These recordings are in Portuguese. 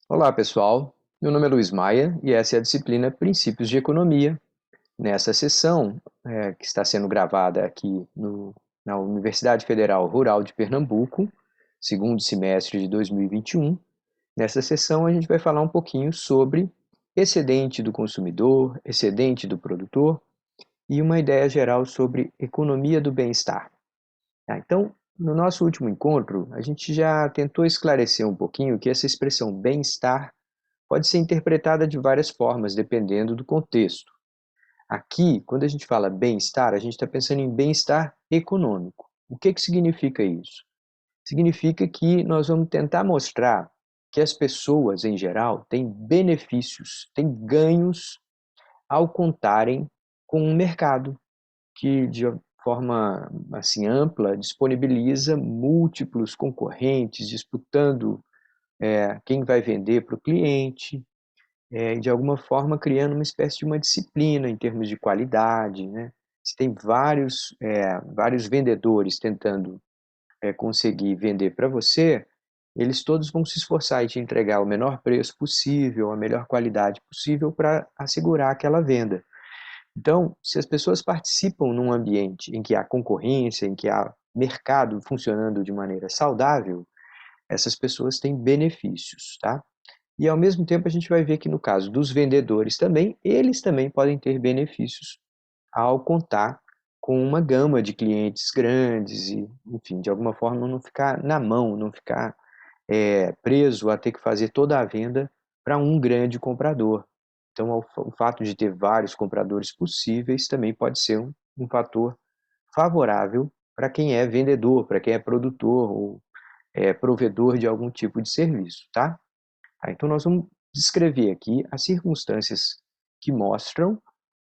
Olá, pessoal. Meu nome é Luiz Maia e essa é a disciplina Princípios de Economia. Nessa sessão, que está sendo gravada aqui na Universidade Federal Rural de Pernambuco, segundo semestre de 2021, nessa sessão a gente vai falar um pouquinho sobre excedente do consumidor, excedente do produtor e uma ideia geral sobre economia do bem-estar. Então, no nosso último encontro, a gente já tentou esclarecer um pouquinho que essa expressão bem-estar pode ser interpretada de várias formas, dependendo do contexto. Aqui, quando a gente fala bem-estar, a gente está pensando em bem-estar econômico. O que significa isso? Significa que nós vamos tentar mostrar que as pessoas, em geral, têm benefícios, têm ganhos ao contarem com um mercado que, de forma assim ampla, disponibiliza múltiplos concorrentes disputando quem vai vender para o cliente, de alguma forma criando uma espécie de uma disciplina em termos de qualidade, né? Se tem vários vendedores tentando conseguir vender para você, eles todos vão se esforçar em te entregar o menor preço possível, a melhor qualidade possível para assegurar aquela venda. Então, se as pessoas participam num ambiente em que há concorrência, em que há mercado funcionando de maneira saudável, essas pessoas têm benefícios, tá? E ao mesmo tempo a gente vai ver que no caso dos vendedores também, eles também podem ter benefícios ao contar com uma gama de clientes grandes e, enfim, de alguma forma não ficar na mão, não ficar preso a ter que fazer toda a venda para um grande comprador. Então, o fato de ter vários compradores possíveis também pode ser um fator favorável para quem é vendedor, para quem é produtor ou provedor de algum tipo de serviço, tá? Então, nós vamos descrever aqui as circunstâncias que mostram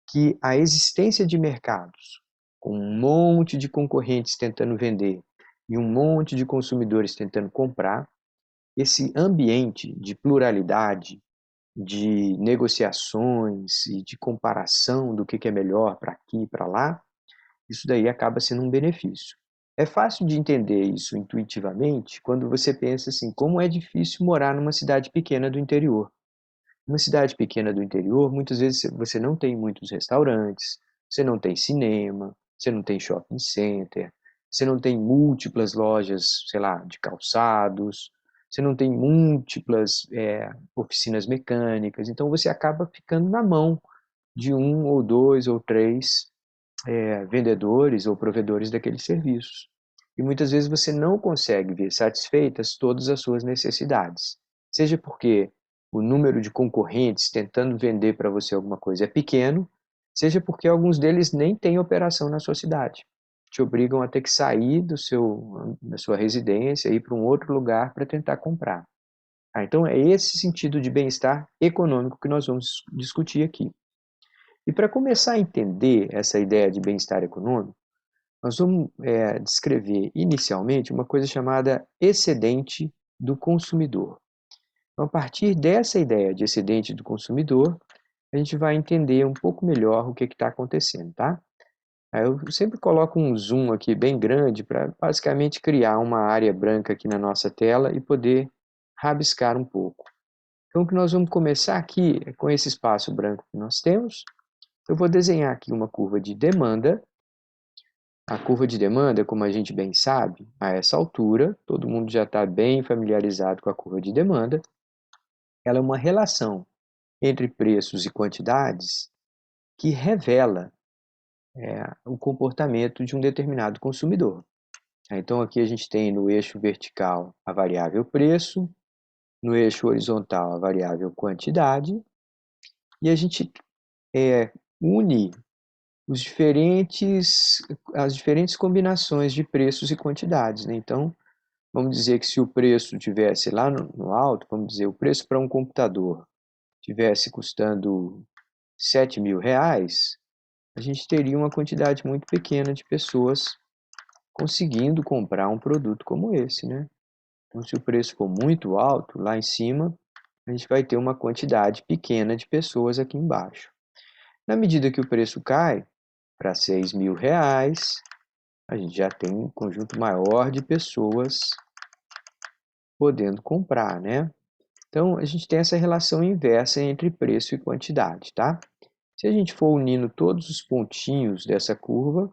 que a existência de mercados com um monte de concorrentes tentando vender e um monte de consumidores tentando comprar, esse ambiente de pluralidade, de negociações e de comparação do que é melhor para aqui e para lá, isso daí acaba sendo um benefício. É fácil de entender isso intuitivamente quando você pensa assim, como é difícil morar numa cidade pequena do interior. Numa cidade pequena do interior, muitas vezes você não tem muitos restaurantes, você não tem cinema, você não tem shopping center, você não tem múltiplas lojas, sei lá, de calçados, você não tem múltiplas oficinas mecânicas, então você acaba ficando na mão de um ou dois ou três vendedores ou provedores daqueles serviços. E muitas vezes você não consegue ver satisfeitas todas as suas necessidades. Seja porque o número de concorrentes tentando vender para você alguma coisa é pequeno, seja porque alguns deles nem têm operação na sua cidade. Te obrigam a ter que sair da sua residência e ir para um outro lugar para tentar comprar. Então é esse sentido de bem-estar econômico que nós vamos discutir aqui. E para começar a entender essa ideia de bem-estar econômico, nós vamos descrever inicialmente uma coisa chamada excedente do consumidor. Então, a partir dessa ideia de excedente do consumidor, a gente vai entender um pouco melhor o que está acontecendo, tá? Aí eu sempre coloco um zoom aqui bem grande para basicamente criar uma área branca aqui na nossa tela e poder rabiscar um pouco. Então, o que nós vamos começar aqui é com esse espaço branco que nós temos. Eu vou desenhar aqui uma curva de demanda. A curva de demanda, como a gente bem sabe, a essa altura, todo mundo já está bem familiarizado com a curva de demanda, ela é uma relação entre preços e quantidades que revela o comportamento de um determinado consumidor. Então aqui a gente tem no eixo vertical a variável preço, no eixo horizontal a variável quantidade, e a gente une as diferentes combinações de preços e quantidades, né? Então, vamos dizer que se o preço tivesse lá no alto, vamos dizer, o preço para um computador tivesse custando R$ 7.000, a gente teria uma quantidade muito pequena de pessoas conseguindo comprar um produto como esse, né? Então, se o preço for muito alto, lá em cima, a gente vai ter uma quantidade pequena de pessoas aqui embaixo. Na medida que o preço cai para R$ 6.000, a gente já tem um conjunto maior de pessoas podendo comprar, né? Então, a gente tem essa relação inversa entre preço e quantidade, tá? Se a gente for unindo todos os pontinhos dessa curva,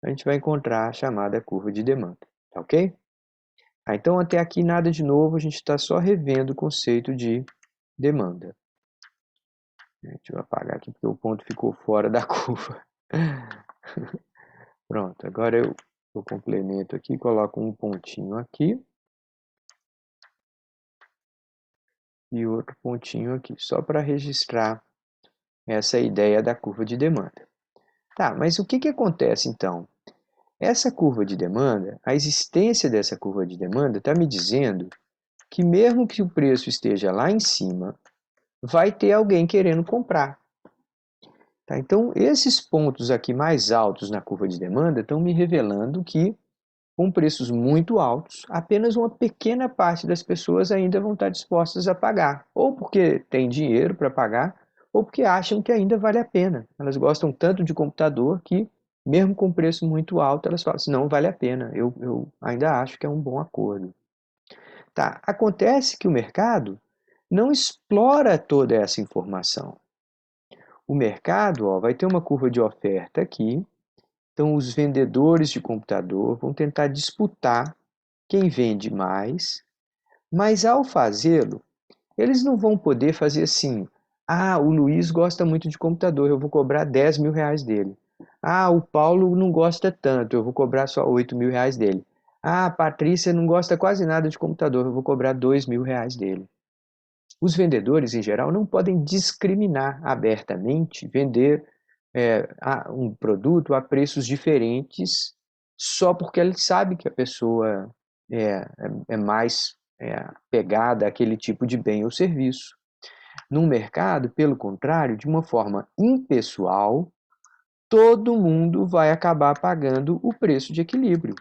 a gente vai encontrar a chamada curva de demanda, tá ok? Então, até aqui nada de novo, a gente está só revendo o conceito de demanda. Deixa eu apagar aqui porque o ponto ficou fora da curva. Pronto, agora eu complemento aqui, coloco um pontinho aqui e outro pontinho aqui, só para registrar essa ideia da curva de demanda. Tá, mas o que acontece então? Essa curva de demanda, a existência dessa curva de demanda está me dizendo que mesmo que o preço esteja lá em cima, vai ter alguém querendo comprar. Tá? Então, esses pontos aqui mais altos na curva de demanda estão me revelando que, com preços muito altos, apenas uma pequena parte das pessoas ainda vão estar dispostas a pagar, ou porque tem dinheiro para pagar, ou porque acham que ainda vale a pena. Elas gostam tanto de computador que, mesmo com preço muito alto, elas falam assim, não vale a pena, eu ainda acho que é um bom acordo. Tá, acontece que o mercado não explora toda essa informação. O mercado, ó, vai ter uma curva de oferta aqui, então os vendedores de computador vão tentar disputar quem vende mais, mas ao fazê-lo, eles não vão poder fazer assim, ah, o Luiz gosta muito de computador, eu vou cobrar 10 mil reais dele. Ah, o Paulo não gosta tanto, eu vou cobrar só 8 mil reais dele. Ah, a Patrícia não gosta quase nada de computador, eu vou cobrar 2 mil reais dele. Os vendedores, em geral, não podem discriminar abertamente, vender um produto a preços diferentes só porque ele sabe que a pessoa é mais pegada àquele tipo de bem ou serviço. Num mercado, pelo contrário, de uma forma impessoal, todo mundo vai acabar pagando o preço de equilíbrio,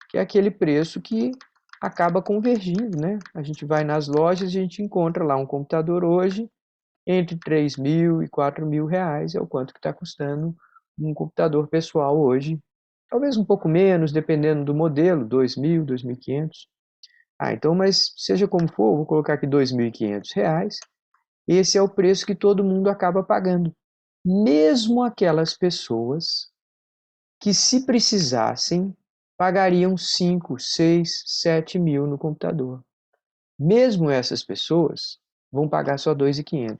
que é aquele preço que acaba convergindo, né? A gente vai nas lojas e a gente encontra lá um computador hoje entre 3 mil e 4 mil reais, é o quanto que está custando um computador pessoal hoje. Talvez um pouco menos, dependendo do modelo, 2 mil, 2.500. Ah, então, mas seja como for, vou colocar aqui 2.500 reais. Esse é o preço que todo mundo acaba pagando. Mesmo aquelas pessoas que, se precisassem, pagariam 5, 6, 7 mil no computador. Mesmo essas pessoas vão pagar só 2.500.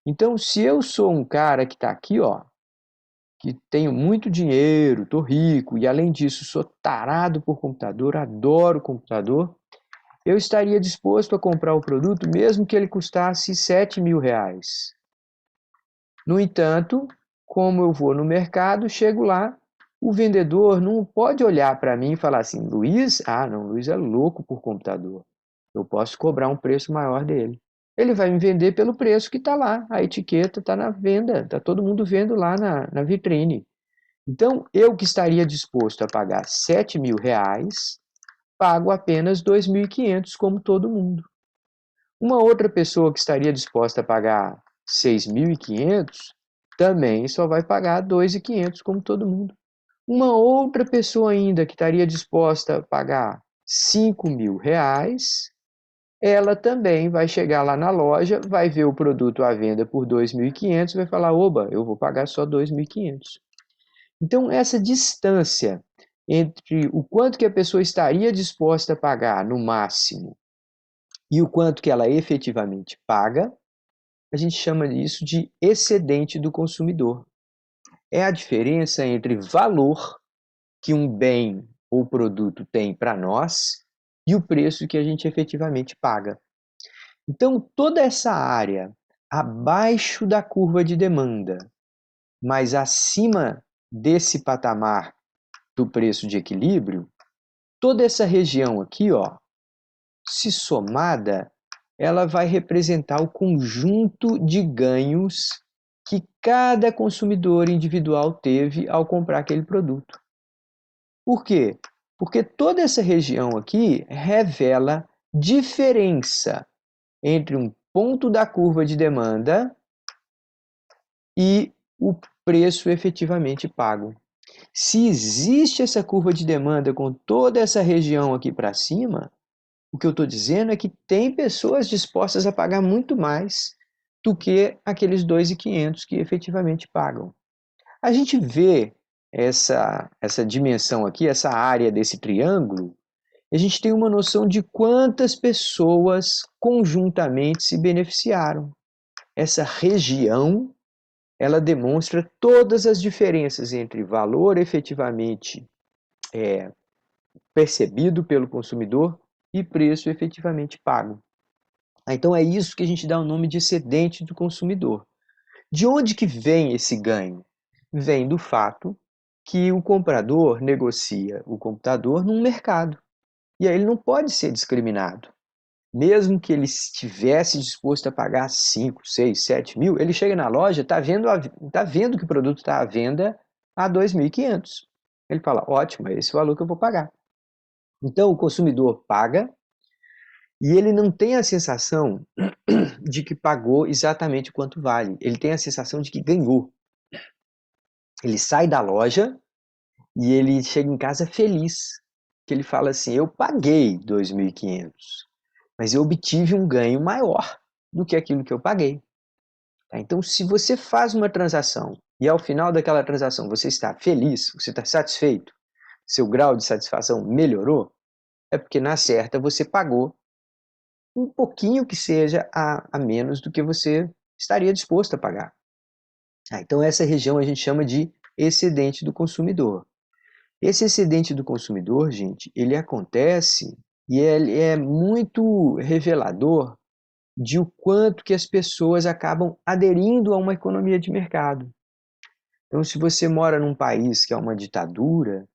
Então, se eu sou um cara que está aqui, ó, que tenho muito dinheiro, estou rico e além disso sou tarado por computador, adoro computador, eu estaria disposto a comprar o produto mesmo que ele custasse 7 mil reais. No entanto, como eu vou no mercado, chego lá, o vendedor não pode olhar para mim e falar assim, Luiz, ah não, Luiz é louco por computador. Eu posso cobrar um preço maior dele. Ele vai me vender pelo preço que está lá, a etiqueta está na venda, está todo mundo vendo lá na vitrine. Então, eu que estaria disposto a pagar 7 mil reais, pago apenas 2.500 como todo mundo. Uma outra pessoa que estaria disposta a pagar 6.500 também só vai pagar 2.500 como todo mundo. Uma outra pessoa ainda que estaria disposta a pagar 5 mil reais, ela também vai chegar lá na loja, vai ver o produto à venda por 2.500 e vai falar, oba, eu vou pagar só 2.500. Então, essa distância entre o quanto que a pessoa estaria disposta a pagar no máximo e o quanto que ela efetivamente paga, a gente chama isso de excedente do consumidor. É a diferença entre valor que um bem ou produto tem para nós e o preço que a gente efetivamente paga. Então, toda essa área abaixo da curva de demanda, mas acima desse patamar do preço de equilíbrio, toda essa região aqui, ó, se somada, ela vai representar o conjunto de ganhos que cada consumidor individual teve ao comprar aquele produto. Por quê? Porque toda essa região aqui revela diferença entre um ponto da curva de demanda e o preço efetivamente pago. Se existe essa curva de demanda com toda essa região aqui para cima, O que eu estou dizendo é que tem pessoas dispostas a pagar muito mais do que aqueles 2.500 que efetivamente pagam. A gente vê essa dimensão aqui, essa área desse triângulo, e a gente tem uma noção de quantas pessoas conjuntamente se beneficiaram. Essa região, ela demonstra todas as diferenças entre valor efetivamente percebido pelo consumidor e preço efetivamente pago. Então é isso que a gente dá o nome de excedente do consumidor. De onde que vem esse ganho? Vem do fato que o comprador negocia o computador num mercado. E aí ele não pode ser discriminado. Mesmo que ele estivesse disposto a pagar 5, 6, 7 mil, ele chega na loja, tá vendo que o produto está à venda a 2.500. Ele fala, ótimo, é esse o valor que eu vou pagar. Então o consumidor paga e ele não tem a sensação de que pagou exatamente quanto vale. Ele tem a sensação de que ganhou. Ele sai da loja e ele chega em casa feliz. Que ele fala assim, eu paguei 2.500, mas eu obtive um ganho maior do que aquilo que eu paguei. Então, se você faz uma transação e ao final daquela transação você está feliz, você está satisfeito, seu grau de satisfação melhorou, é porque na certa você pagou um pouquinho que seja a menos do que você estaria disposto a pagar. Então essa região a gente chama de excedente do consumidor. Esse excedente do consumidor, gente, ele acontece e ele é muito revelador de o quanto que as pessoas acabam aderindo a uma economia de mercado. Então, se você mora num país que é uma ditadura,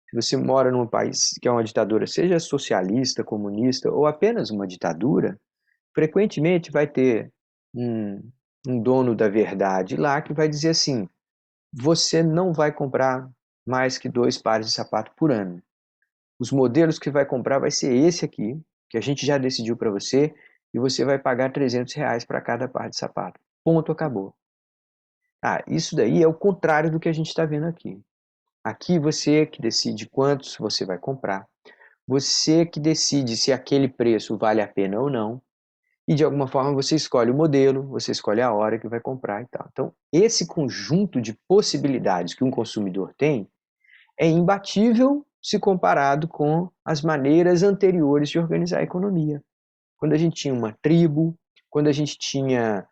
se você mora num país que é uma ditadura, seja socialista, comunista ou apenas uma ditadura, frequentemente vai ter um, um dono da verdade lá que vai dizer assim: você não vai comprar mais que 2 pares de sapato por ano. Os modelos que vai comprar vai ser esse aqui, que a gente já decidiu para você, e você vai pagar R$ 300 para cada par de sapato. Ponto, acabou. Ah, isso daí é o contrário do que a gente está vendo aqui. Aqui você que decide quantos você vai comprar, você que decide se aquele preço vale a pena ou não, e de alguma forma você escolhe o modelo, você escolhe a hora que vai comprar e tal. Então, esse conjunto de possibilidades que um consumidor tem é imbatível se comparado com as maneiras anteriores de organizar a economia. Quando a gente tinha uma tribo, quando a gente tinha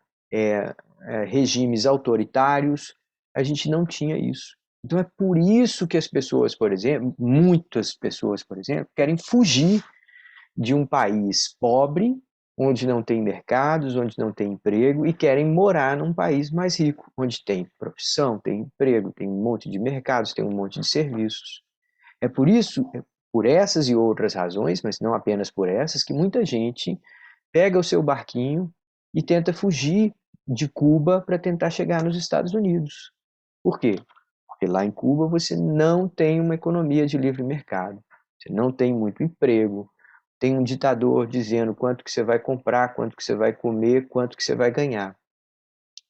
regimes autoritários, a gente não tinha isso. Então é por isso que as pessoas, por exemplo, muitas pessoas, por exemplo, querem fugir de um país pobre, onde não tem mercados, onde não tem emprego, e querem morar num país mais rico, onde tem profissão, tem emprego, tem um monte de mercados, tem um monte de serviços. É por isso, por essas e outras razões, mas não apenas por essas, que muita gente pega o seu barquinho e tenta fugir de Cuba para tentar chegar nos Estados Unidos. Por quê? Porque lá em Cuba você não tem uma economia de livre mercado, você não tem muito emprego, tem um ditador dizendo quanto que você vai comprar, quanto que você vai comer, quanto que você vai ganhar.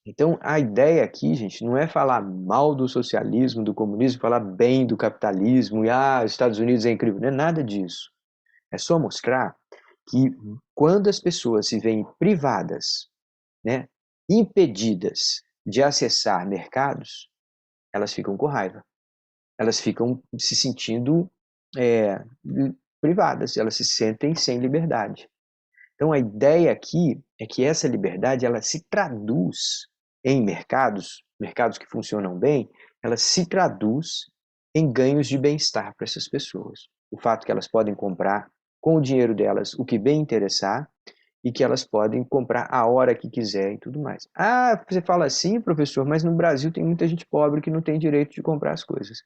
Então, a ideia aqui, gente, não é falar mal do socialismo, do comunismo, falar bem do capitalismo e os Estados Unidos é incrível, não é nada disso. É só mostrar que quando as pessoas se veem privadas, né, impedidas de acessar mercados, elas ficam com raiva. Elas ficam se sentindo é, privadas, elas se sentem sem liberdade. Então a ideia aqui é que essa liberdade ela se traduz em mercados, mercados que funcionam bem, ela se traduz em ganhos de bem-estar para essas pessoas. O fato que elas podem comprar com o dinheiro delas o que bem interessar e que elas podem comprar a hora que quiser e tudo mais. Ah, você fala assim, professor, mas no Brasil tem muita gente pobre que não tem direito de comprar as coisas.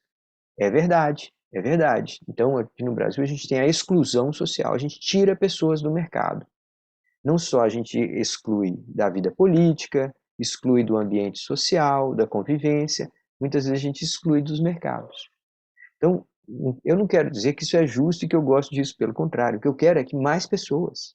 É verdade, é verdade. Então, aqui no Brasil, a gente tem a exclusão social, a gente tira pessoas do mercado. Não só a gente exclui da vida política, exclui do ambiente social, da convivência, muitas vezes a gente exclui dos mercados. Então, eu não quero dizer que isso é justo e que eu gosto disso, pelo contrário, o que eu quero é que mais pessoas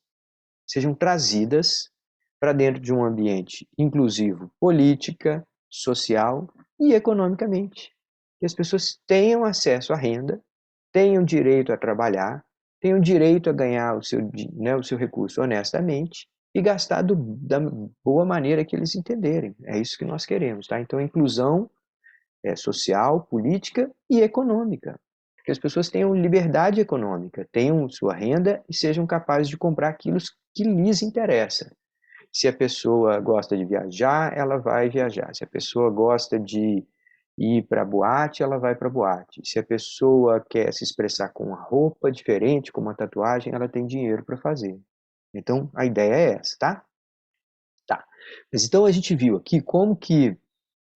sejam trazidas para dentro de um ambiente inclusivo, política, social e economicamente. Que as pessoas tenham acesso à renda, tenham direito a trabalhar, tem o direito a ganhar o seu recurso honestamente e gastar da boa maneira que eles entenderem. É isso que nós queremos, tá? Então, inclusão social, política e econômica. Que as pessoas tenham liberdade econômica, tenham sua renda e sejam capazes de comprar aquilo que lhes interessa. Se a pessoa gosta de viajar, ela vai viajar. Se a pessoa gosta de ir para a boate, ela vai para a boate. Se a pessoa quer se expressar com uma roupa diferente, com uma tatuagem, ela tem dinheiro para fazer. Então, a ideia é essa, tá? Tá. Mas então a gente viu aqui como que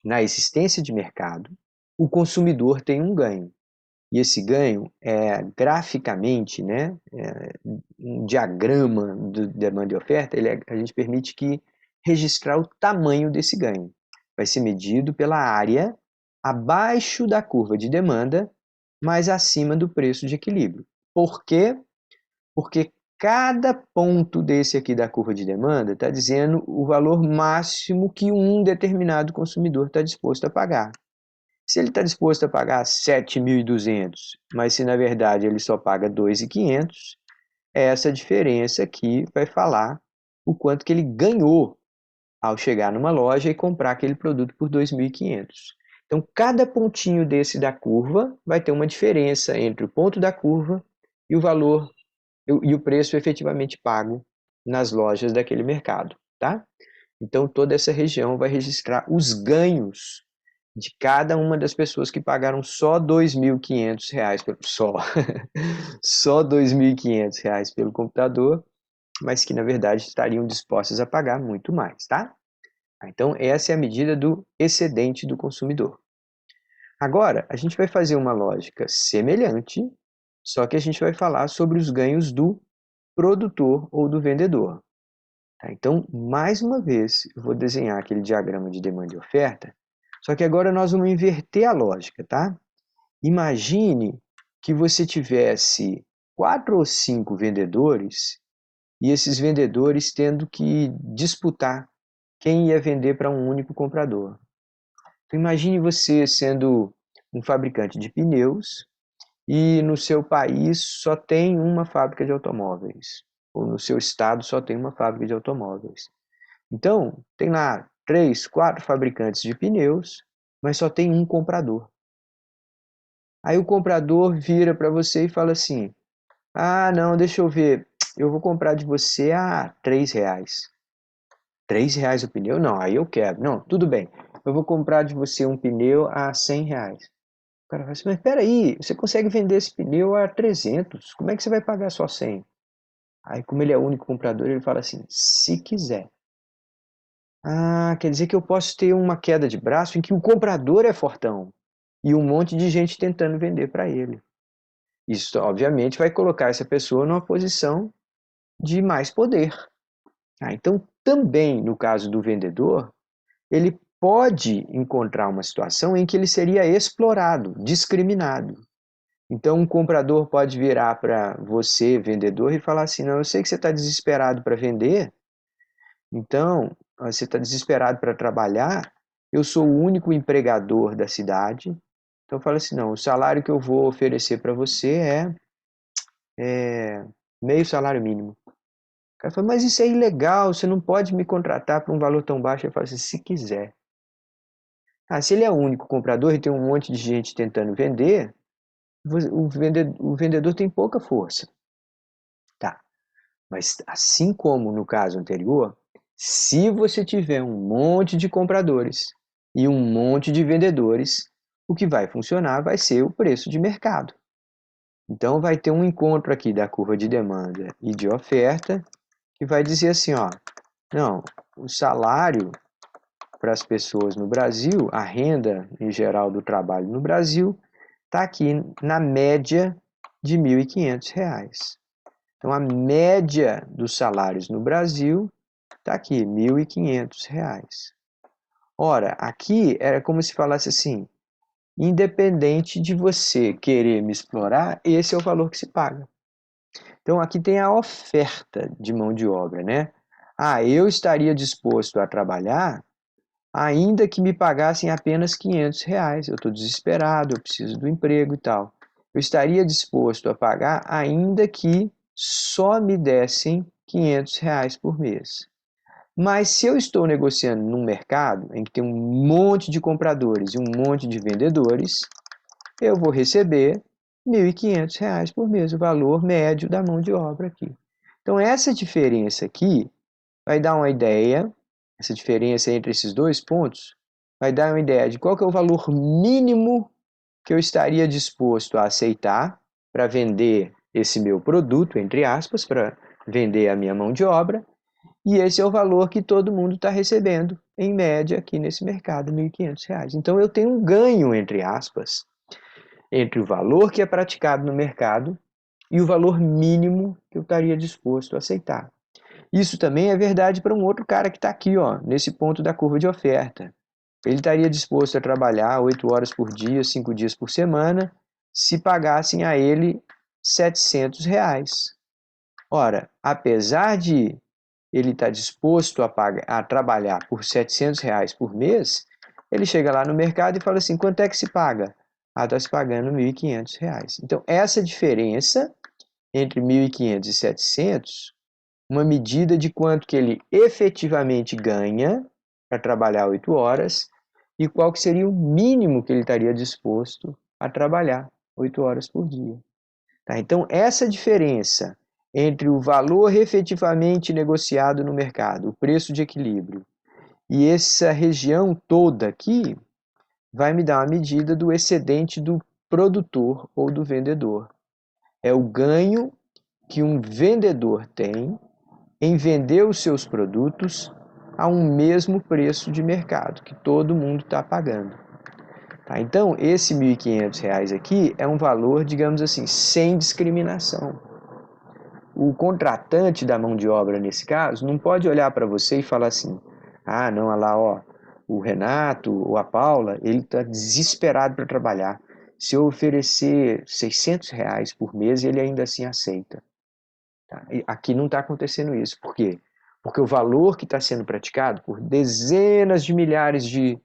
na existência de mercado, o consumidor tem um ganho. E esse ganho é graficamente, né, um diagrama de demanda e oferta, a gente permite que registrar o tamanho desse ganho. Vai ser medido pela área abaixo da curva de demanda, mas acima do preço de equilíbrio. Por quê? Porque cada ponto desse aqui da curva de demanda está dizendo o valor máximo que um determinado consumidor está disposto a pagar. Se ele está disposto a pagar 7.200, mas se na verdade ele só paga 2.500, é essa diferença aqui vai falar o quanto que ele ganhou ao chegar numa loja e comprar aquele produto por 2.500. Então, cada pontinho desse da curva vai ter uma diferença entre o ponto da curva e o valor e o preço efetivamente pago nas lojas daquele mercado, tá? Então, toda essa região vai registrar os ganhos de cada uma das pessoas que pagaram só R$ 2.500 só R$ 2.500 pelo computador, mas que na verdade estariam dispostas a pagar muito mais, tá? Então, essa é a medida do excedente do consumidor. Agora, a gente vai fazer uma lógica semelhante, só que a gente vai falar sobre os ganhos do produtor ou do vendedor. Tá? Então, mais uma vez, eu vou desenhar aquele diagrama de demanda e oferta, só que agora nós vamos inverter a lógica, tá? Imagine que você tivesse 4 ou 5 vendedores e esses vendedores tendo que disputar quem ia vender para um único comprador. Então, imagine você sendo um fabricante de pneus e no seu país só tem uma fábrica de automóveis, ou no seu estado só tem uma fábrica de automóveis. Então, tem lá 3, 4 fabricantes de pneus, mas só tem um comprador. Aí o comprador vira para você e fala assim: ah, não, deixa eu ver, eu vou comprar de você a R$ 3. R$ 3 o pneu? Não, aí eu quero. Não, tudo bem, eu vou comprar de você um pneu a R$ 100. O cara fala assim, mas peraí, você consegue vender esse pneu a 300, como é que você vai pagar só 100? Aí, como ele é o único comprador, ele fala assim, se quiser. Ah, quer dizer que eu posso ter uma queda de braço em que o comprador é fortão e um monte de gente tentando vender para ele. Isso, obviamente, vai colocar essa pessoa numa posição de mais poder. Então, também no caso do vendedor, ele pode encontrar uma situação em que ele seria explorado, discriminado. Então, um comprador pode virar para você, vendedor, e falar assim: não, eu sei que você está desesperado para vender, então você está desesperado para trabalhar, eu sou o único empregador da cidade, então fala assim: não, o salário que eu vou oferecer para você é meio salário mínimo. O cara fala, mas isso é ilegal, você não pode me contratar por um valor tão baixo. Eu falo assim, se quiser. Se ele é o único comprador e tem um monte de gente tentando vender, o vendedor tem pouca força. Tá. Mas assim como no caso anterior, se você tiver um monte de compradores e um monte de vendedores, o que vai funcionar vai ser o preço de mercado. Então vai ter um encontro aqui da curva de demanda e de oferta que vai dizer assim, ó, não, o salário para as pessoas no Brasil, a renda em geral do trabalho no Brasil, está aqui na média de R$ 1.500. Então, a média dos salários no Brasil está aqui, R$ 1.500. Ora, aqui era como se falasse assim, independente de você querer me explorar, esse é o valor que se paga. Então, aqui tem a oferta de mão de obra, né? Eu estaria disposto a trabalhar ainda que me pagassem apenas R$ 500. Eu estou desesperado, eu preciso do emprego e tal. eu estaria disposto a pagar ainda que só me dessem R$ 500 por mês. Mas se eu estou negociando num mercado em que tem um monte de compradores e um monte de vendedores, eu vou receber R$ 1.500 por mês, o valor médio da mão de obra aqui. Então essa diferença aqui vai dar uma ideia, essa diferença entre esses dois pontos, vai dar uma ideia de qual que é o valor mínimo que eu estaria disposto a aceitar para vender esse meu produto, entre aspas, para vender a minha mão de obra, e esse é o valor que todo mundo está recebendo, em média, aqui nesse mercado, R$ 1.500. Então eu tenho um ganho, entre aspas, entre o valor que é praticado no mercado e o valor mínimo que eu estaria disposto a aceitar. Isso também é verdade para um outro cara que está aqui, ó, nesse ponto da curva de oferta. Ele estaria disposto a trabalhar 8 horas por dia, 5 dias por semana, se pagassem a ele R$ 700. Ora, apesar de ele estar disposto a trabalhar por R$ 700 por mês, ele chega lá no mercado e fala assim, quanto é que se paga? Ah, está se pagando R$ 1.500. Então, essa diferença entre 1.500 e 700, uma medida de quanto que ele efetivamente ganha para trabalhar 8 horas e qual que seria o mínimo que ele estaria disposto a trabalhar 8 horas por dia. Tá? Então, essa diferença entre o valor efetivamente negociado no mercado, o preço de equilíbrio, e essa região toda aqui, vai me dar uma medida do excedente do produtor ou do vendedor. É o ganho que um vendedor tem em vender os seus produtos a um mesmo preço de mercado, que todo mundo está pagando. Tá? Então, esse R$ 1.500 aqui é um valor, digamos assim, sem discriminação. O contratante da mão de obra, nesse caso, não pode olhar para você e falar assim, ah, não, olha lá, ó, o Renato ou a Paula, ele está desesperado para trabalhar. Se eu oferecer R$ 600 por mês, ele ainda assim aceita. Tá? E aqui não está acontecendo isso. Por quê? Porque o valor que está sendo praticado por dezenas de milhares de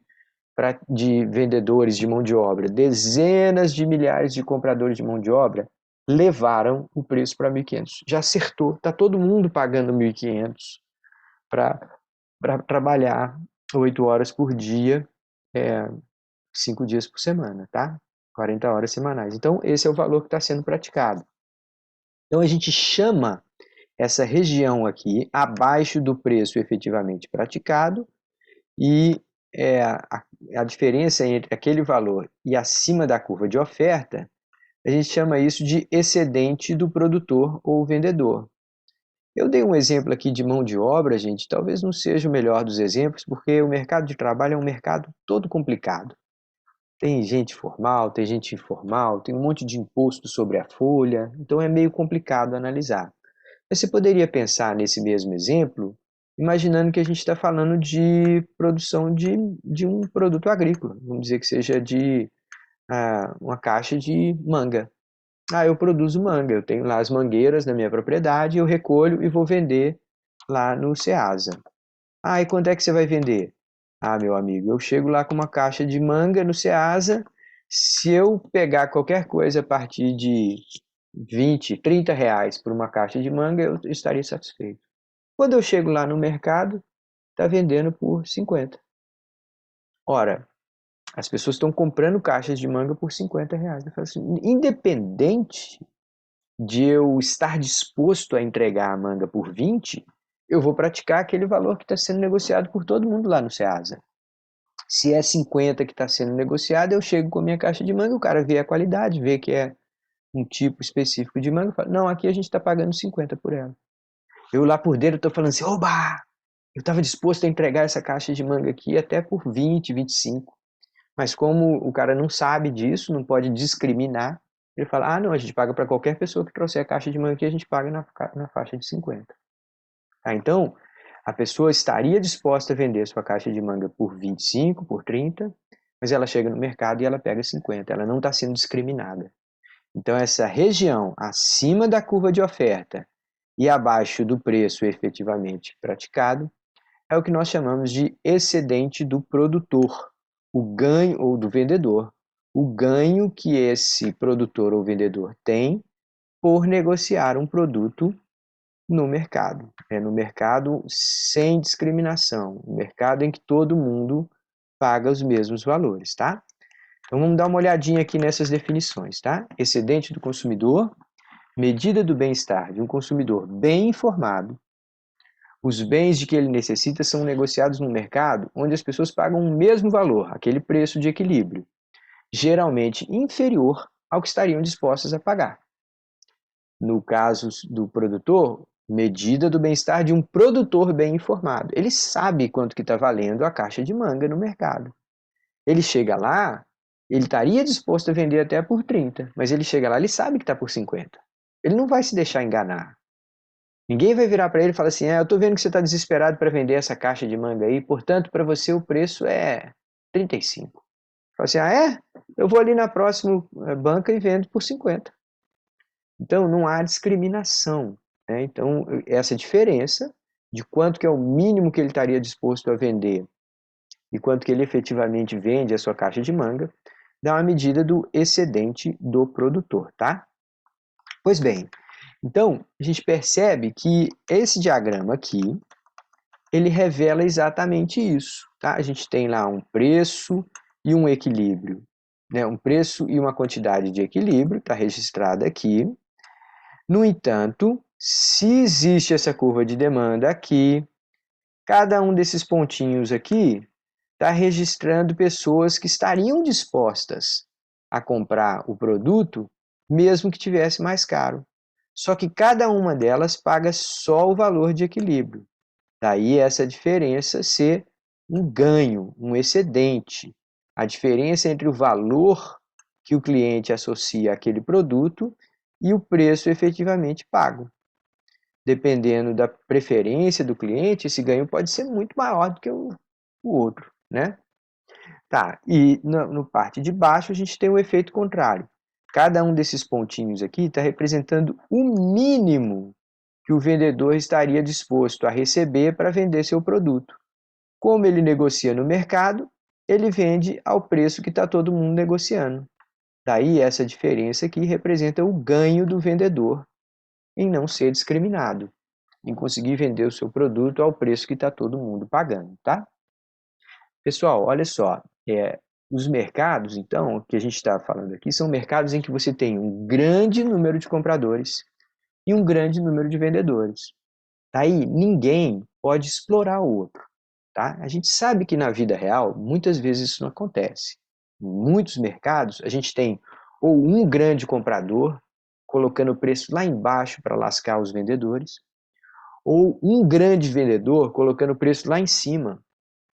vendedores de mão de obra, dezenas de milhares de compradores de mão de obra, levaram o preço para 1.500. Já acertou, está todo mundo pagando 1.500 para trabalhar 8 horas por dia, 5 dias por semana, tá? 40 horas semanais. Então, esse é o valor que está sendo praticado. Então, a gente chama essa região aqui, abaixo do preço efetivamente praticado, e a diferença entre aquele valor e acima da curva de oferta, a gente chama isso de excedente do produtor ou vendedor. Eu dei um exemplo aqui de mão de obra, gente, talvez não seja o melhor dos exemplos, porque o mercado de trabalho é um mercado todo complicado. Tem gente formal, tem gente informal, tem um monte de imposto sobre a folha, então é meio complicado analisar. Mas você poderia pensar nesse mesmo exemplo, imaginando que a gente está falando de produção de um produto agrícola, vamos dizer que seja de uma caixa de manga. Ah, eu produzo manga, eu tenho lá as mangueiras na minha propriedade, eu recolho e vou vender lá no Ceasa. Ah, e quanto é que você vai vender? Ah, meu amigo, eu chego lá com uma caixa de manga no Ceasa, se eu pegar qualquer coisa a partir de 20, R$ 30 por uma caixa de manga, eu estaria satisfeito. Quando eu chego lá no mercado, está vendendo por 50. Ora, as pessoas estão comprando caixas de manga por R$ 50. Eu falo assim, independente de eu estar disposto a entregar a manga por 20, eu vou praticar aquele valor que está sendo negociado por todo mundo lá no Ceasa. Se é 50 que está sendo negociado, eu chego com a minha caixa de manga, o cara vê a qualidade, vê que é um tipo específico de manga, fala, não, aqui a gente está pagando 50 por ela. Eu lá por dentro estou falando assim, oba! Eu estava disposto a entregar essa caixa de manga aqui até por 20, 25. Mas como o cara não sabe disso, não pode discriminar, ele fala, ah, não, a gente paga para qualquer pessoa que trouxer a caixa de manga aqui, a gente paga na faixa de 50. Tá? Então, a pessoa estaria disposta a vender sua caixa de manga por 25, por 30, mas ela chega no mercado e ela pega 50. Ela não está sendo discriminada. Então, essa região acima da curva de oferta e abaixo do preço efetivamente praticado é o que nós chamamos de excedente do produtor, o ganho ou do vendedor, o ganho que esse produtor ou vendedor tem por negociar um produto no mercado. No mercado sem discriminação, no mercado em que todo mundo paga os mesmos valores, tá? Então vamos dar uma olhadinha aqui nessas definições, tá? Excedente do consumidor, medida do bem-estar de um consumidor bem informado. Os bens de que ele necessita são negociados no mercado onde as pessoas pagam o mesmo valor, aquele preço de equilíbrio, geralmente inferior ao que estariam dispostas a pagar. No caso do produtor, medida do bem-estar de um produtor bem informado. Ele sabe quanto que está valendo a caixa de manga no mercado. Ele chega lá, ele estaria disposto a vender até por 30, mas ele chega lá, ele sabe que está por 50. Ele não vai se deixar enganar. Ninguém vai virar para ele e falar assim, eu estou vendo que você está desesperado para vender essa caixa de manga aí, portanto, para você o preço é 35. Fala assim, Eu vou ali na próxima banca e vendo por 50. Então, não há discriminação, né? Então, essa diferença de quanto que é o mínimo que ele estaria disposto a vender e quanto que ele efetivamente vende a sua caixa de manga, dá uma medida do excedente do produtor, tá? Pois bem, então, a gente percebe que esse diagrama aqui, ele revela exatamente isso, tá? A gente tem lá um preço e um equilíbrio, né? Um preço e uma quantidade de equilíbrio, está registrado aqui. No entanto, se existe essa curva de demanda aqui, cada um desses pontinhos aqui está registrando pessoas que estariam dispostas a comprar o produto, mesmo que tivesse mais caro. Só que cada uma delas paga só o valor de equilíbrio. Daí essa diferença ser um ganho, um excedente. A diferença entre o valor que o cliente associa àquele produto e o preço efetivamente pago. Dependendo da preferência do cliente, esse ganho pode ser muito maior do que o outro, né? Tá, e no parte de baixo a gente tem o efeito contrário. Cada um desses pontinhos aqui está representando o mínimo que o vendedor estaria disposto a receber para vender seu produto. Como ele negocia no mercado, ele vende ao preço que está todo mundo negociando. Daí essa diferença aqui representa o ganho do vendedor em não ser discriminado, em conseguir vender o seu produto ao preço que está todo mundo pagando, tá? Pessoal, olha só, os mercados, então, que a gente está falando aqui, são mercados em que você tem um grande número de compradores e um grande número de vendedores. Daí, ninguém pode explorar o outro, tá? A gente sabe que na vida real, muitas vezes isso não acontece. Em muitos mercados, a gente tem ou um grande comprador colocando o preço lá embaixo para lascar os vendedores, ou um grande vendedor colocando o preço lá em cima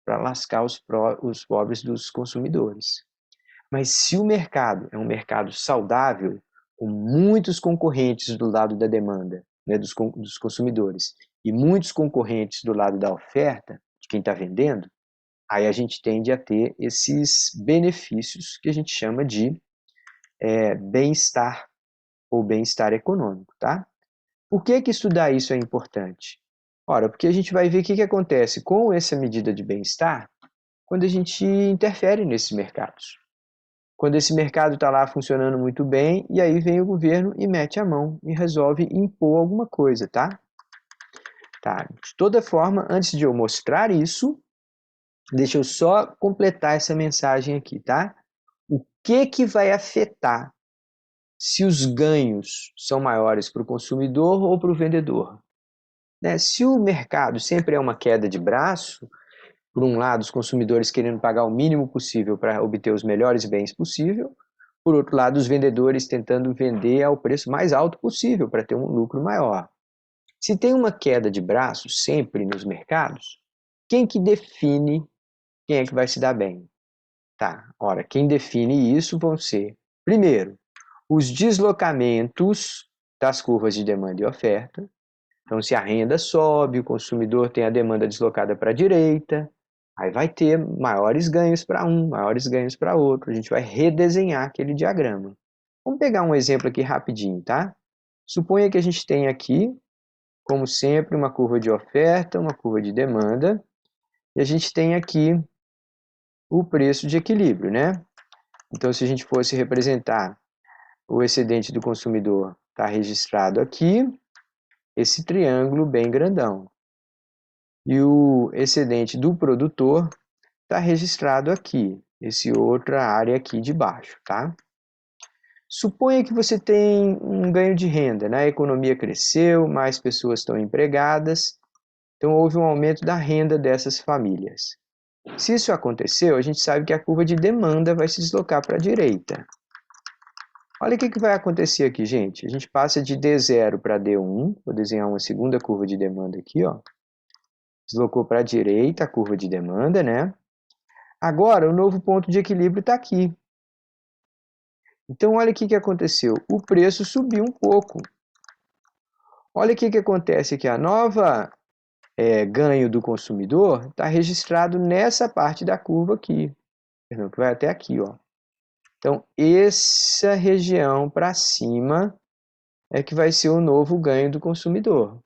para lascar os pobres dos consumidores. Mas se o mercado é um mercado saudável, com muitos concorrentes do lado da demanda, né, dos consumidores, e muitos concorrentes do lado da oferta, de quem está vendendo, aí a gente tende a ter esses benefícios que a gente chama de bem-estar ou bem-estar econômico, tá? Por que estudar isso é importante? Ora, porque a gente vai ver o que acontece com essa medida de bem-estar quando a gente interfere nesses mercados. Quando esse mercado está lá funcionando muito bem, e aí vem o governo e mete a mão e resolve impor alguma coisa, tá? Tá. De toda forma, antes de eu mostrar isso, deixa eu só completar essa mensagem aqui, tá? O que vai afetar se os ganhos são maiores para o consumidor ou para o vendedor? Né? Se o mercado sempre é uma queda de braço, por um lado, os consumidores querendo pagar o mínimo possível para obter os melhores bens possível, por outro lado, os vendedores tentando vender ao preço mais alto possível para ter um lucro maior. Se tem uma queda de braço sempre nos mercados, quem que define quem é que vai se dar bem? Tá, ora, quem define isso vão ser, primeiro, os deslocamentos das curvas de demanda e oferta. Então, se a renda sobe, o consumidor tem a demanda deslocada para a direita, aí vai ter maiores ganhos para um, maiores ganhos para outro. A gente vai redesenhar aquele diagrama. Vamos pegar um exemplo aqui rapidinho, tá? Suponha que a gente tem aqui, como sempre, uma curva de oferta, uma curva de demanda, e a gente tem aqui o preço de equilíbrio, né? Então, se a gente fosse representar o excedente do consumidor, está registrado aqui, esse triângulo bem grandão. E o excedente do produtor está registrado aqui, esse outra área aqui de baixo, tá? Suponha que você tem um ganho de renda, né? A economia cresceu, mais pessoas estão empregadas, então houve um aumento da renda dessas famílias. Se isso aconteceu, a gente sabe que a curva de demanda vai se deslocar para a direita. Olha o que vai acontecer aqui, gente. A gente passa de D0 para D1, vou desenhar uma segunda curva de demanda aqui, ó. Deslocou para a direita a curva de demanda, né? Agora, o novo ponto de equilíbrio está aqui. Então, olha o que aconteceu. O preço subiu um pouco. Olha o que acontece aqui. A nova ganho do consumidor está registrado nessa parte da curva aqui. Que vai até aqui, ó. Então, essa região para cima é que vai ser o novo ganho do consumidor.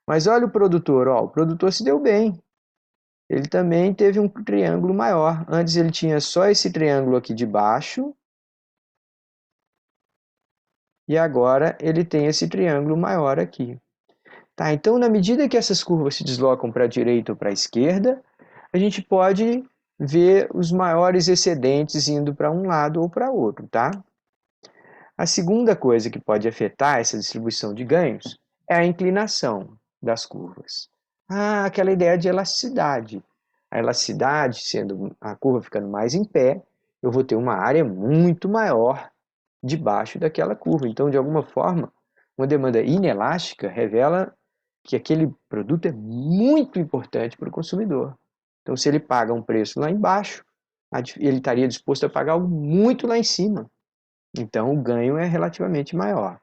Mas olha o produtor, ó, o produtor se deu bem. Ele também teve um triângulo maior. Antes ele tinha só esse triângulo aqui de baixo. E agora ele tem esse triângulo maior aqui. Tá, então, na medida que essas curvas se deslocam para a direita ou para a esquerda, a gente pode ver os maiores excedentes indo para um lado ou para outro, tá? A segunda coisa que pode afetar essa distribuição de ganhos é a inclinação das curvas. Aquela ideia de elasticidade. A elasticidade, sendo a curva ficando mais em pé, eu vou ter uma área muito maior debaixo daquela curva. Então, de alguma forma, uma demanda inelástica revela que aquele produto é muito importante para o consumidor. Então, se ele paga um preço lá embaixo, ele estaria disposto a pagar algo muito lá em cima. Então, o ganho é relativamente maior.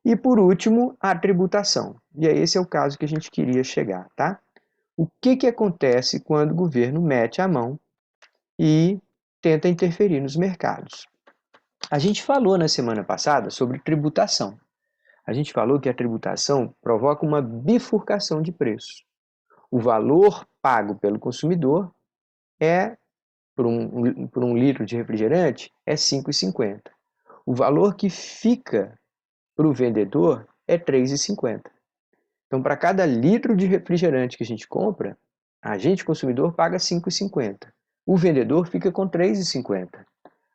E, por último, a tributação. E aí, esse é o caso que a gente queria chegar, tá? O que acontece quando o governo mete a mão e tenta interferir nos mercados? A gente falou na semana passada sobre tributação. A gente falou que a tributação provoca uma bifurcação de preços. O valor pago pelo consumidor por um litro de refrigerante é R$ 5,50. O valor que fica para o vendedor é R$ 3,50. Então, para cada litro de refrigerante que a gente compra, a gente, consumidor, paga R$ 5,50. O vendedor fica com R$ 3,50.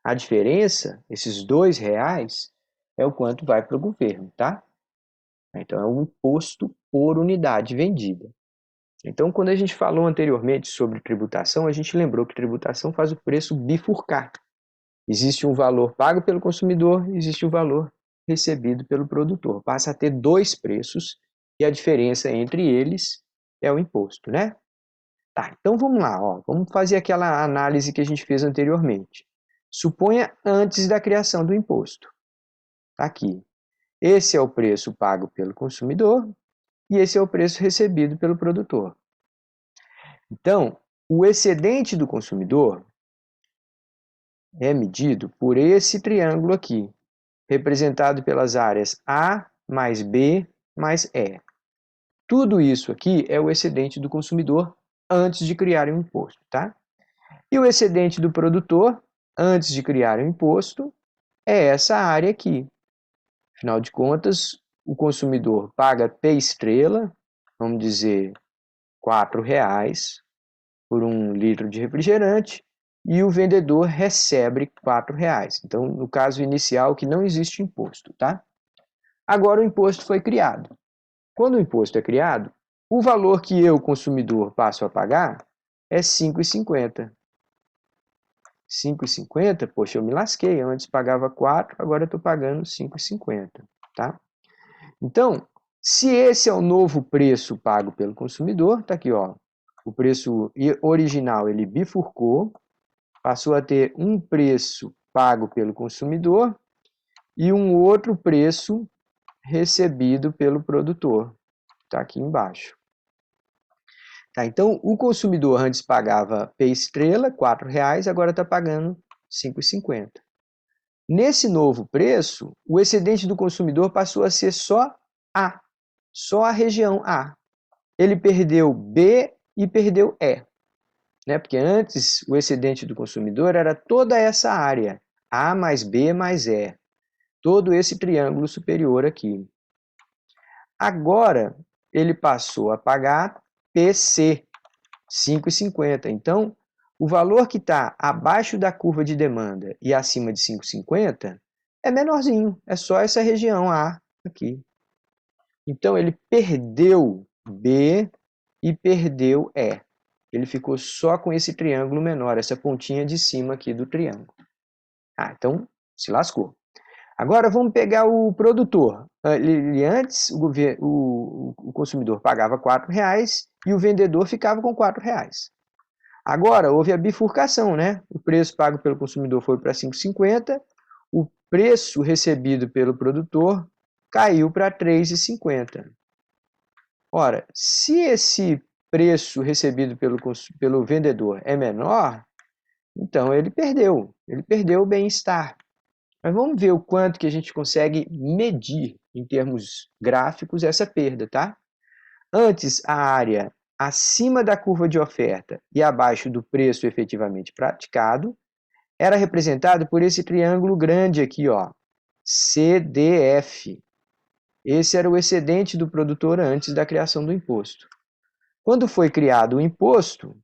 A diferença, esses R$ 2, é o quanto vai para o governo, tá? Então, é um imposto por unidade vendida. Então, quando a gente falou anteriormente sobre tributação, a gente lembrou que tributação faz o preço bifurcar. Existe um valor pago pelo consumidor, existe um valor recebido pelo produtor. Passa a ter dois preços e a diferença entre eles é o imposto, né? Tá, então vamos lá, ó, vamos fazer aquela análise que a gente fez anteriormente. Suponha antes da criação do imposto. Tá aqui. Esse é o preço pago pelo consumidor e esse é o preço recebido pelo produtor. Então, o excedente do consumidor é medido por esse triângulo aqui, representado pelas áreas A mais B mais E. Tudo isso aqui é o excedente do consumidor antes de criar o imposto, tá? E o excedente do produtor, antes de criar o imposto, é essa área aqui. Afinal de contas, o consumidor paga P estrela, vamos dizer, R$ 4 por um litro de refrigerante, e o vendedor recebe R$ 4. Então, no caso inicial, que não existe imposto, tá? Agora o imposto foi criado. Quando o imposto é criado, o valor que eu, consumidor, passo a pagar é R$ 5,50. R$ 5,50, poxa, eu me lasquei. Eu antes pagava 4, agora eu estou pagando R$ 5,50, tá? Então, se esse é o novo preço pago pelo consumidor, tá aqui, ó. O preço original ele bifurcou, passou a ter um preço pago pelo consumidor e um outro preço recebido pelo produtor. Está aqui embaixo. Tá, então, o consumidor antes pagava P estrela, R$ 4, agora está pagando R$ 5,50. Nesse novo preço, o excedente do consumidor passou a ser só A, só a região A. Ele perdeu B e perdeu E. Né? Porque antes o excedente do consumidor era toda essa área. A mais B mais E. Todo esse triângulo superior aqui. Agora, ele passou a pagar PC, 5,50. Então, o valor que está abaixo da curva de demanda e acima de 5,50 é menorzinho. É só essa região A aqui. Então, ele perdeu B e perdeu E. Ele ficou só com esse triângulo menor, essa pontinha de cima aqui do triângulo. Então, se lascou. Agora vamos pegar o produtor. Antes, o consumidor pagava R$ e o vendedor ficava com R$ Agora, houve a bifurcação, né? O preço pago pelo consumidor foi para 5,50, o preço recebido pelo produtor caiu para 3,50. Ora, se esse preço recebido pelo vendedor é menor, então ele perdeu o bem-estar. Mas vamos ver o quanto que a gente consegue medir em termos gráficos essa perda, tá? Antes, a área acima da curva de oferta e abaixo do preço efetivamente praticado era representada por esse triângulo grande aqui, ó, CDF. Esse era o excedente do produtor antes da criação do imposto. Quando foi criado o imposto,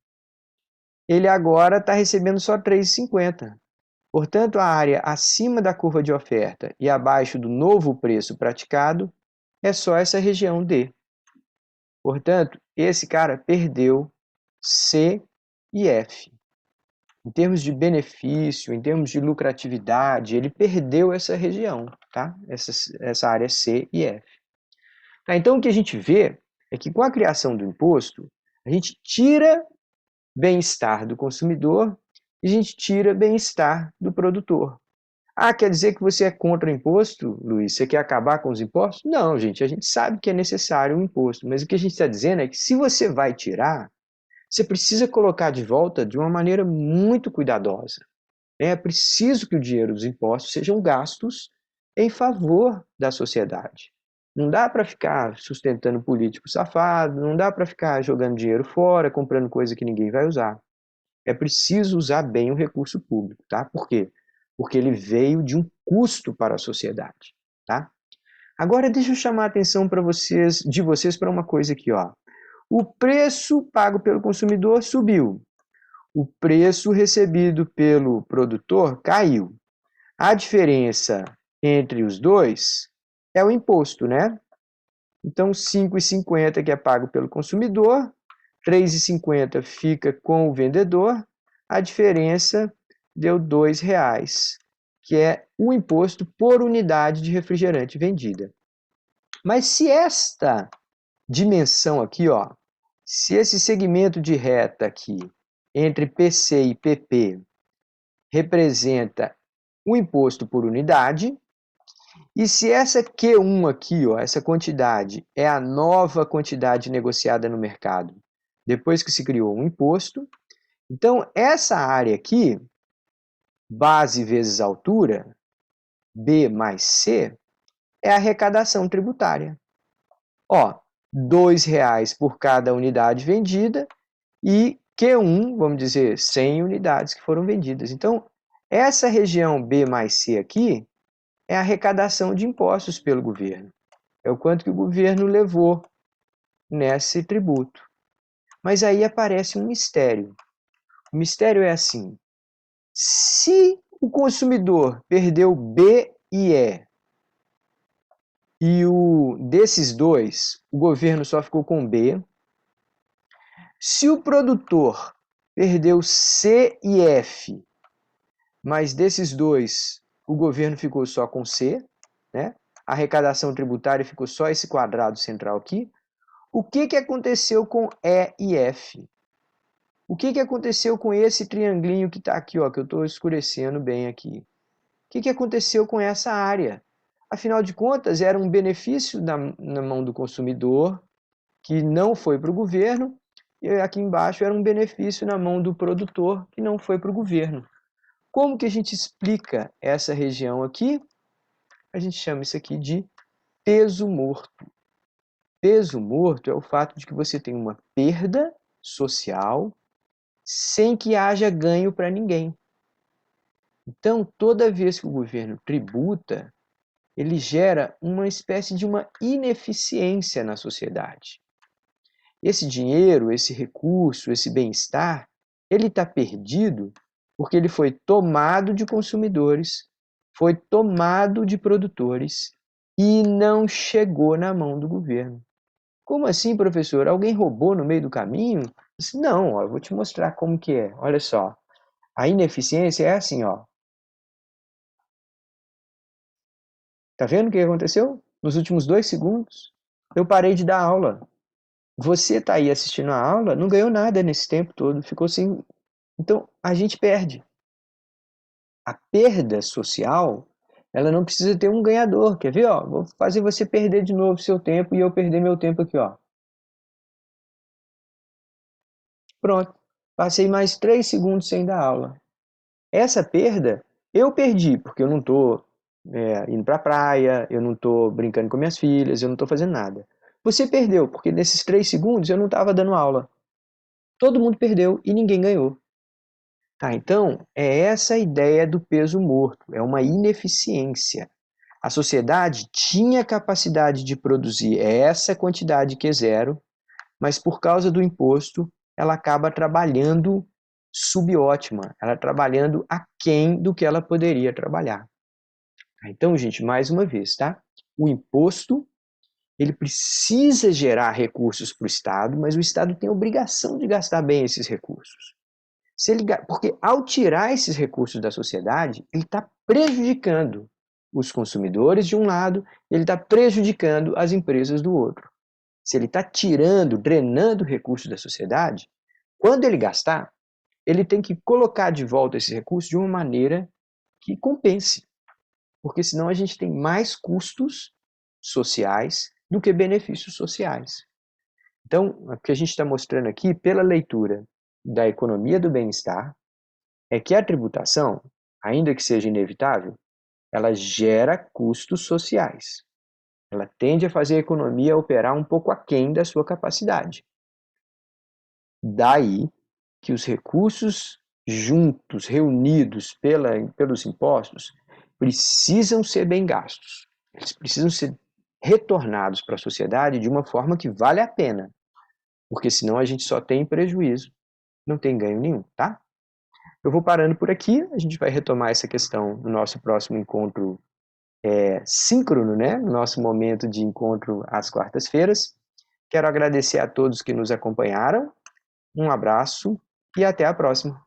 ele agora está recebendo só R$ 3,50. Portanto, a área acima da curva de oferta e abaixo do novo preço praticado é só essa região D. Portanto, esse cara perdeu C e F. Em termos de benefício, em termos de lucratividade, ele perdeu essa região, tá? Essa área C e F. Então, o que a gente vê é que com a criação do imposto, a gente tira bem-estar do consumidor e a gente tira bem-estar do produtor. Quer dizer que você é contra o imposto, Luiz? Você quer acabar com os impostos? Não, gente, a gente sabe que é necessário um imposto, mas o que a gente está dizendo é que se você vai tirar, você precisa colocar de volta de uma maneira muito cuidadosa. É preciso que o dinheiro dos impostos sejam gastos em favor da sociedade. Não dá para ficar sustentando político safado, não dá para ficar jogando dinheiro fora, comprando coisa que ninguém vai usar. É preciso usar bem o recurso público, tá? Por quê? Porque ele veio de um custo para a sociedade, tá? Agora deixa eu chamar a atenção de vocês para uma coisa aqui, ó. O preço pago pelo consumidor subiu. O preço recebido pelo produtor caiu. A diferença entre os dois é o imposto, né? Então, 5,50 que é pago pelo consumidor, 3,50 fica com o vendedor, a diferença deu R$ 2,00, que é o imposto por unidade de refrigerante vendida. Mas se esta dimensão aqui, ó, se esse segmento de reta aqui, entre PC e PP, representa o imposto por unidade, e se essa Q1 aqui, ó, essa quantidade, é a nova quantidade negociada no mercado, depois que se criou um imposto, então essa área aqui, base vezes altura, B mais C, é a arrecadação tributária. Ó, R$ 2,00 por cada unidade vendida e Q1, vamos dizer, 100 unidades que foram vendidas. Então, essa região B mais C aqui é a arrecadação de impostos pelo governo. É o quanto que o governo levou nesse tributo. Mas aí aparece um mistério. O mistério é assim: se o consumidor perdeu B e E, desses dois, o governo só ficou com B. Se o produtor perdeu C e F, mas desses dois, o governo ficou só com C, né? A arrecadação tributária ficou só esse quadrado central aqui. O que aconteceu com E e F? O que aconteceu com esse triangulinho que está aqui, ó, que eu estou escurecendo bem aqui? O que aconteceu com essa área? Afinal de contas, era um benefício na mão do consumidor, que não foi para o governo, e aqui embaixo era um benefício na mão do produtor, que não foi para o governo. Como que a gente explica essa região aqui? A gente chama isso aqui de peso morto. Peso morto é o fato de que você tem uma perda social sem que haja ganho para ninguém. Então, toda vez que o governo tributa, ele gera uma espécie de uma ineficiência na sociedade. Esse dinheiro, esse recurso, esse bem-estar, ele está perdido porque ele foi tomado de consumidores, foi tomado de produtores e não chegou na mão do governo. Como assim, professor? Alguém roubou no meio do caminho? Não, ó, eu vou te mostrar como que é. Olha só, a ineficiência é assim, ó. Tá vendo o que aconteceu? Nos últimos 2 segundos, eu parei de dar aula. Você está aí assistindo a aula, não ganhou nada nesse tempo todo, ficou sem. Então, a gente perde. A perda social, ela não precisa ter um ganhador. Quer ver? Ó, vou fazer você perder de novo seu tempo e eu perder meu tempo aqui. Ó. Pronto. Passei mais 3 segundos sem dar aula. Essa perda, eu perdi, porque eu não estou indo para a praia, eu não estou brincando com minhas filhas, eu não estou fazendo nada. Você perdeu, porque nesses 3 segundos eu não estava dando aula. Todo mundo perdeu e ninguém ganhou. Tá, então, é essa a ideia do peso morto, é uma ineficiência. A sociedade tinha capacidade de produzir essa quantidade que é zero, mas por causa do imposto, ela acaba trabalhando subótima, ela trabalhando aquém do que ela poderia trabalhar. Então, gente, mais uma vez, tá? O imposto, ele precisa gerar recursos para o Estado, mas o Estado tem a obrigação de gastar bem esses recursos. Porque ao tirar esses recursos da sociedade, ele está prejudicando os consumidores de um lado, ele está prejudicando as empresas do outro. Se ele está tirando, drenando recursos da sociedade, quando ele gastar, ele tem que colocar de volta esses recursos de uma maneira que compense. Porque senão a gente tem mais custos sociais do que benefícios sociais. Então, o que a gente está mostrando aqui, pela leitura da economia do bem-estar, é que a tributação, ainda que seja inevitável, ela gera custos sociais. Ela tende a fazer a economia operar um pouco aquém da sua capacidade. Daí que os recursos juntos, reunidos pelos impostos, precisam ser bem gastos. Eles precisam ser retornados para a sociedade de uma forma que vale a pena, porque senão a gente só tem prejuízo, não tem ganho nenhum, tá? Eu vou parando por aqui, a gente vai retomar essa questão no nosso próximo encontro síncrono, né? No nosso momento de encontro às quartas-feiras. Quero agradecer a todos que nos acompanharam, um abraço e até a próxima.